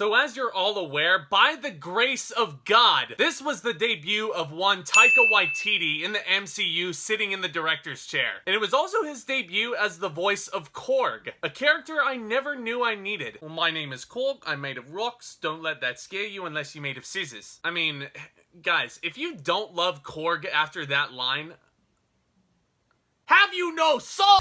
So as you're all aware, by the grace of God, this was the debut of one Taika Waititi in the MCU sitting in the director's chair. And it was also his debut as the voice of Korg, a character I never knew I needed. Well, my name is Korg, I'm made of rocks, don't let that scare you unless you're made of scissors. I mean, guys, if you don't love Korg after that line, have you no soul?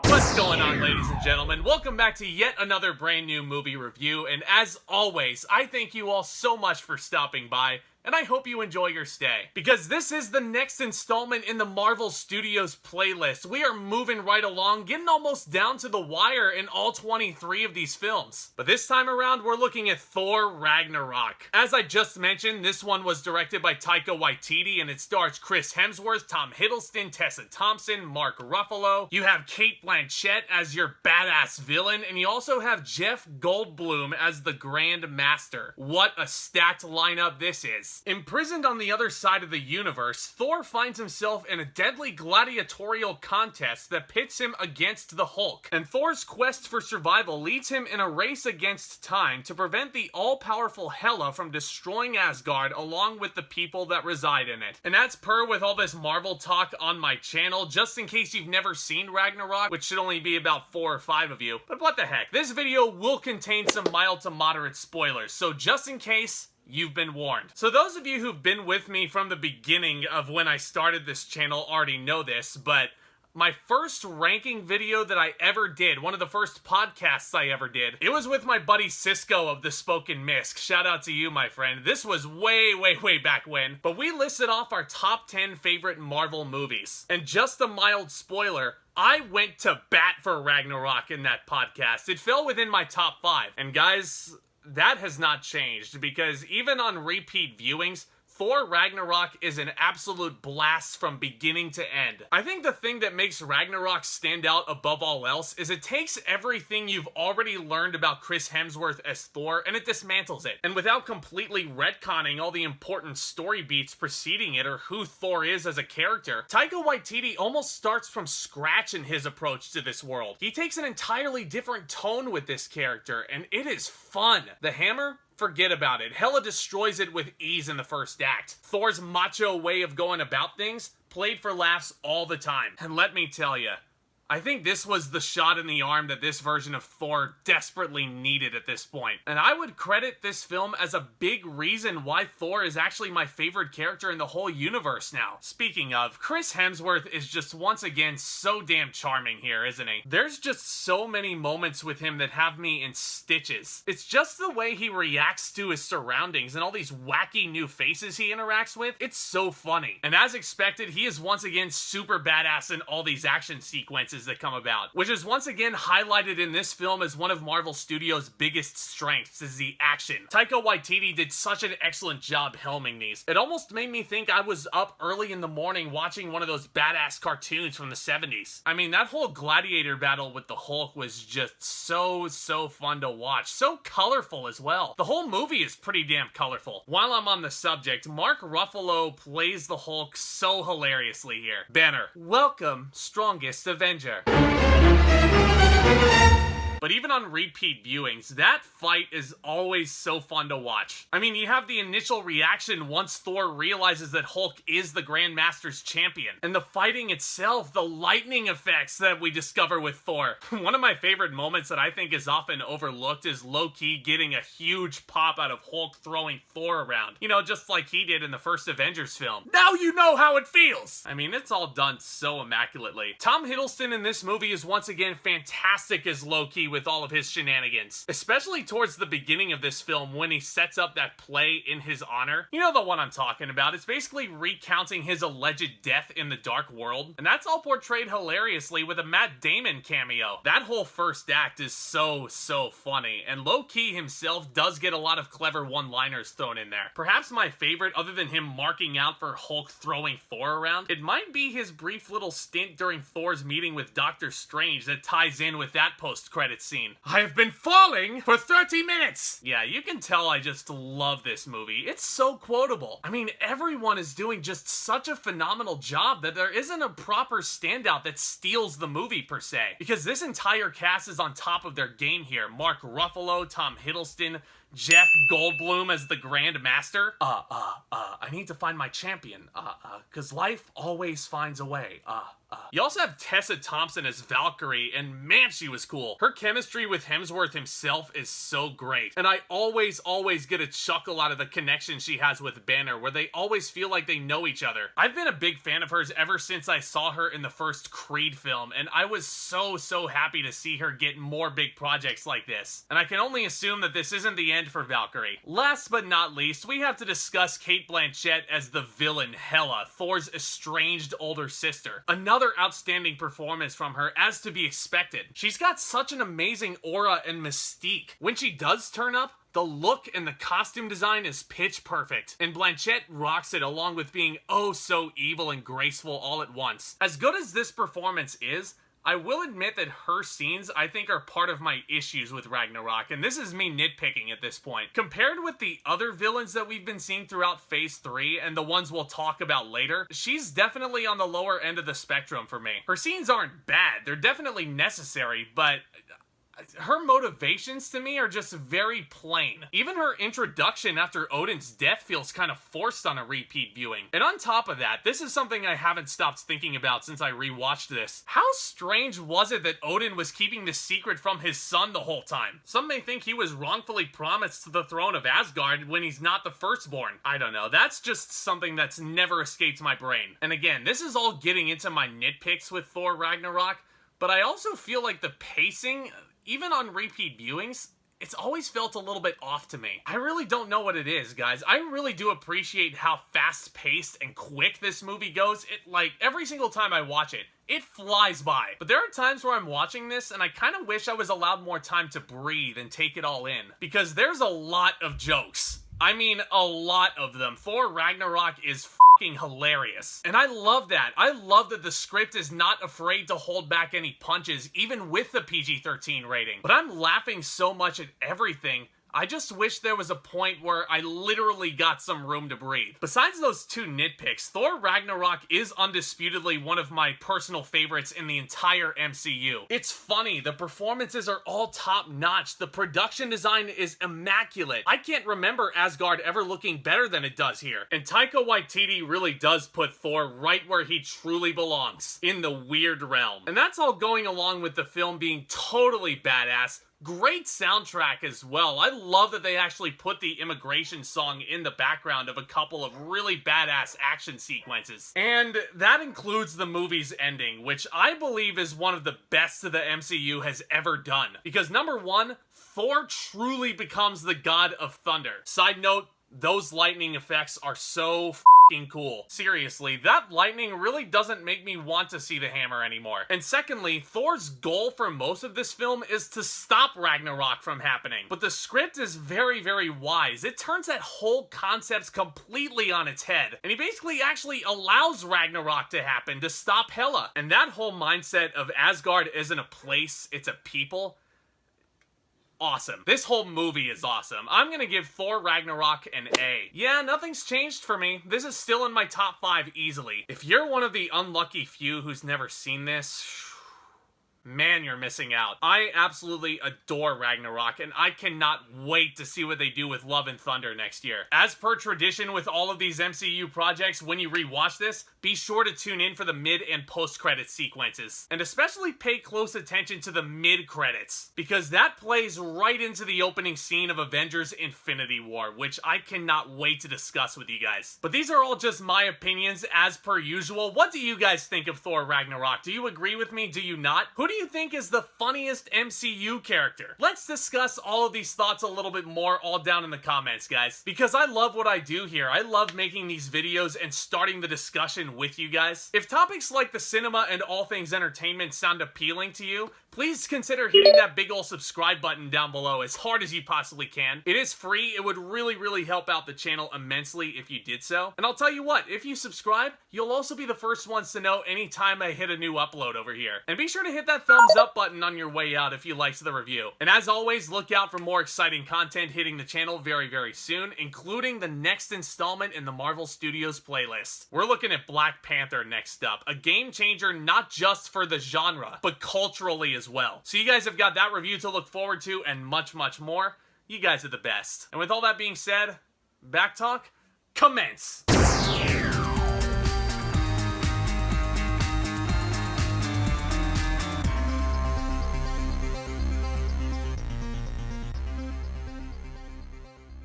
What's going on, ladies and gentlemen? Welcome back to yet another brand new movie review, and as always, I thank you all so much for stopping by, and I hope you enjoy your stay. Because this is the next installment in the Marvel Studios playlist. We are moving right along, getting almost down to the wire in all 23 of these films. But this time around, we're looking at Thor Ragnarok. As I just mentioned, this one was directed by Taika Waititi, and it stars Chris Hemsworth, Tom Hiddleston, Tessa Thompson, Mark Ruffalo. You have Cate Blanchett as your badass villain, and you also have Jeff Goldblum as the Grand Master. What a stacked lineup this is. Imprisoned on the other side of the universe, Thor finds himself in a deadly gladiatorial contest that pits him against the Hulk. And Thor's quest for survival leads him in a race against time to prevent the all-powerful Hela from destroying Asgard along with the people that reside in it. And as per with all this Marvel talk on my channel, just in case you've never seen Ragnarok, which should only be about 4 or 5 of you, but what the heck, this video will contain some mild to moderate spoilers, so just in case, you've been warned. So those of you who've been with me from the beginning of when I started this channel already know this, but my first ranking video that I ever did, one of the first podcasts I ever did, it was with my buddy Cisco of The Spoken Misc. Shout out to you, my friend. This was way back when. But we listed off our top 10 favorite Marvel movies. And just a mild spoiler, I went to bat for Ragnarok in that podcast. It fell within my top 5. And guys, that has not changed, because even on repeat viewings, Thor Ragnarok is an absolute blast from beginning to end. I think the thing that makes Ragnarok stand out above all else is it takes everything you've already learned about Chris Hemsworth as Thor and it dismantles it. And without completely retconning all the important story beats preceding it or who Thor is as a character, Taika Waititi almost starts from scratch in his approach to this world. He takes an entirely different tone with this character, and it is fun. The hammer? Forget about it. Hela destroys it with ease in the first act. Thor's macho way of going about things played for laughs all the time. And let me tell you, I think this was the shot in the arm that this version of Thor desperately needed at this point. And I would credit this film as a big reason why Thor is actually my favorite character in the whole universe now. Speaking of, Chris Hemsworth is just once again so damn charming here, isn't he? There's just so many moments with him that have me in stitches. It's just the way he reacts to his surroundings and all these wacky new faces he interacts with. It's so funny. And as expected, he is once again super badass in all these action sequences that come about, which is once again highlighted in this film as one of Marvel Studios' biggest strengths, is the action. Taika Waititi did such an excellent job helming these. It almost made me think I was up early in the morning watching one of those badass cartoons from the 70s. I mean, that whole gladiator battle with the Hulk was just so fun to watch. So colorful as well. The whole movie is pretty damn colorful. While I'm on the subject, Mark Ruffalo plays the Hulk so hilariously here. Banner, welcome, strongest Avenger. But even on repeat viewings, that fight is always so fun to watch. I mean, you have the initial reaction once Thor realizes that Hulk is the Grandmaster's champion. And the fighting itself, the lightning effects that we discover with Thor. One of my favorite moments that I think is often overlooked is low-key getting a huge pop out of Hulk throwing Thor around. You know, just like he did in the first Avengers film. Now you know how it feels! I mean, it's all done so immaculately. Tom Hiddleston in this movie is once again fantastic as Loki with all of his shenanigans. Especially towards the beginning of this film when he sets up that play in his honor. You know the one I'm talking about. It's basically recounting his alleged death in the Dark World. And that's all portrayed hilariously with a Matt Damon cameo. That whole first act is so funny. And low-key himself does get a lot of clever one-liners thrown in there. Perhaps my favorite, other than him marking out for Hulk throwing Thor around, it might be his brief little stint during Thor's meeting with Doctor Strange that ties in with that post-credits scene. I have been falling for 30 minutes! Yeah, you can tell I just love this movie. It's so quotable. I mean, everyone is doing just such a phenomenal job that there isn't a proper standout that steals the movie per se. Because this entire cast is on top of their game here. Mark Ruffalo, Tom Hiddleston, Jeff Goldblum as the Grand Master. I need to find my champion. Cause life always finds a way. You also have Tessa Thompson as Valkyrie, and man, she was cool. Her chemistry with Hemsworth himself is so great. And I always get a chuckle out of the connection she has with Banner, where they always feel like they know each other. I've been a big fan of hers ever since I saw her in the first Creed film, and I was so happy to see her get more big projects like this. And I can only assume that this isn't the end for Valkyrie. Last but not least, we have to discuss Cate Blanchett as the villain Hela, Thor's estranged older sister. Another outstanding performance from her, as to be expected. She's got such an amazing aura and mystique. When she does turn up, the look and the costume design is pitch perfect, and Blanchett rocks it along with being oh so evil and graceful all at once. As good as this performance is, I will admit that her scenes, I think, are part of my issues with Ragnarok, and this is me nitpicking at this point. Compared with the other villains that we've been seeing throughout Phase 3, and the ones we'll talk about later, she's definitely on the lower end of the spectrum for me. Her scenes aren't bad, they're definitely necessary, but her motivations to me are just very plain. Even her introduction after Odin's death feels kind of forced on a repeat viewing. And on top of that, this is something I haven't stopped thinking about since I rewatched this. How strange was it that Odin was keeping this secret from his son the whole time? Some may think he was wrongfully promised the throne of Asgard when he's not the firstborn. I don't know, that's just something that's never escaped my brain. And again, this is all getting into my nitpicks with Thor Ragnarok, but I also feel like the pacing, even on repeat viewings, it's always felt a little bit off to me. I really don't know what it is, guys. I really do appreciate how fast-paced and quick this movie goes. Like, every single time I watch it, it flies by. But there are times where I'm watching this and I kind of wish I was allowed more time to breathe and take it all in. Because there's a lot of jokes. I mean, a lot of them. Thor Ragnarok is fucking hilarious. And I love that. I love that the script is not afraid to hold back any punches, even with the PG-13 rating. But I'm laughing so much at everything, I just wish there was a point where I literally got some room to breathe. Besides those two nitpicks, Thor Ragnarok is undisputedly one of my personal favorites in the entire MCU. It's funny, the performances are all top-notch, the production design is immaculate. I can't remember Asgard ever looking better than it does here. And Taika Waititi really does put Thor right where he truly belongs, in the weird realm. And that's all going along with the film being totally badass. Great soundtrack as well. I love that they actually put the immigration song in the background of a couple of really badass action sequences. And that includes the movie's ending, which I believe is one of the best the MCU has ever done. Because number one, Thor truly becomes the god of thunder. Side note, those lightning effects are so f***ing cool. Seriously, that lightning really doesn't make me want to see the hammer anymore. And secondly, Thor's goal for most of this film is to stop Ragnarok from happening. But the script is very wise. It turns that whole concept completely on its head. And he basically actually allows Ragnarok to happen to stop Hela. And that whole mindset of Asgard isn't a place, it's a people. Awesome. This whole movie is awesome. I'm gonna give Thor Ragnarok an A. Yeah, nothing's changed for me. This is still in my top 5 easily. If you're one of the unlucky few who's never seen this, man, you're missing out. I absolutely adore Ragnarok, and I cannot wait to see what they do with Love and Thunder next year. As per tradition with all of these MCU projects, when you rewatch this, be sure to tune in for the mid and post-credit sequences. And especially pay close attention to the mid-credits, because that plays right into the opening scene of Avengers Infinity War, which I cannot wait to discuss with you guys. But these are all just my opinions, as per usual. What do you guys think of Thor Ragnarok? Do you agree with me? Do you not? Who do you think is the funniest MCU character? Let's discuss all of these thoughts a little bit more all down in the comments, guys. Because I love what I do here. I love making these videos and starting the discussion with you guys. If topics like the cinema and all things entertainment sound appealing to you, please consider hitting that big ol' subscribe button down below as hard as you possibly can. It is free. It would really help out the channel immensely if you did so. And I'll tell you what, if you subscribe, you'll also be the first ones to know anytime I hit a new upload over here. And be sure to hit that that thumbs up button on your way out if you liked the review. And as always, look out for more exciting content hitting the channel very, very soon, including the next installment in the Marvel Studios playlist. We're looking at Black Panther next up, a game changer not just for the genre, but culturally as well. So you guys have got that review to look forward to and much, much more. You guys are the best. And with all that being said, back talk, commence!